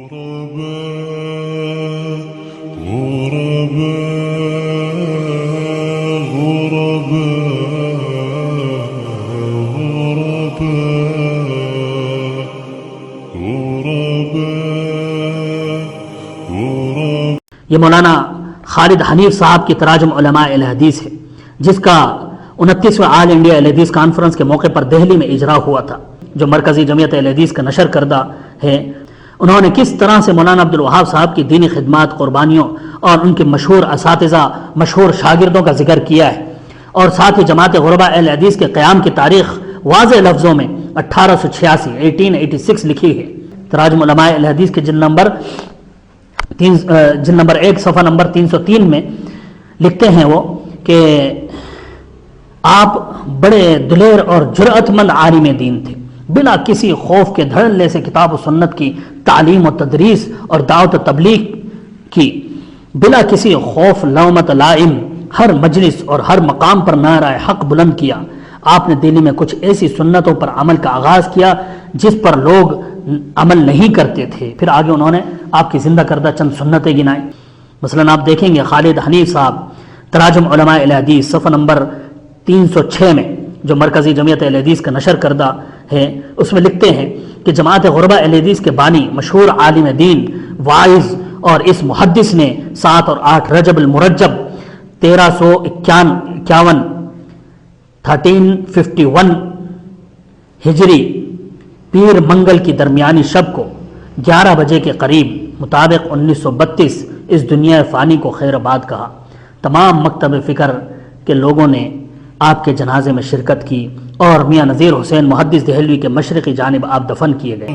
یہ مولانا خالد حنیف صاحب کی تراجم علماء اہل حدیث ہے، جس کا 29واں آل انڈیا اہل حدیث کانفرنس کے موقع پر دہلی میں اجرا ہوا تھا، جو مرکزی جمعیت اہل حدیث کا نشر کردہ ہے۔ انہوں نے کس طرح سے مولانا عبدالوہاب صاحب کی دینی خدمات، قربانیوں اور ان کے مشہور اساتذہ، مشہور شاگردوں کا ذکر کیا ہے، اور ساتھ ہی جماعت غرباء اہل حدیث کے قیام کی تاریخ واضح لفظوں میں 1886 لکھی ہے۔ تراجم علماء اہل حدیث کے جلد نمبر 1 صفحہ نمبر 303 میں لکھتے ہیں وہ کہ آپ بڑے دلیر اور جرأت مند عالم دین تھے، بلا کسی خوف کے دھڑلے سے کتاب و سنت کی تعلیم و تدریس اور دعوت و تبلیغ کی، بلا کسی خوف لومت لائم ہر مجلس اور ہر مقام پر نعرہ حق بلند کیا۔ آپ نے دلی میں کچھ ایسی سنتوں پر عمل کا آغاز کیا جس پر لوگ عمل نہیں کرتے تھے۔ پھر آگے انہوں نے آپ کی زندہ کردہ چند سنتیں گنائیں۔ مثلا آپ دیکھیں گے خالد حنیف صاحب تراجم علماء اہل حدیث صفحہ نمبر 306 میں، جو مرکزی جمعیت اہل حدیث کا نشر کردہ ہے، اس میں لکھتے ہیں کہ جماعت غرباء اہل حدیث کے بانی، مشہور عالم دین، واعظ اور اس محدث نے 7 اور 8 رجب المرجب 1351 ہجری پیر منگل کی درمیانی شب کو 11 بجے کے قریب مطابق 1932 اس دنیا فانی کو خیر آباد کہا۔ تمام مکتب فکر کے لوگوں نے آپ کے جنازے میں شرکت کی اور میاں نذیر حسین محدث دہلوی کے مشرقی جانب آپ دفن کیے گئے۔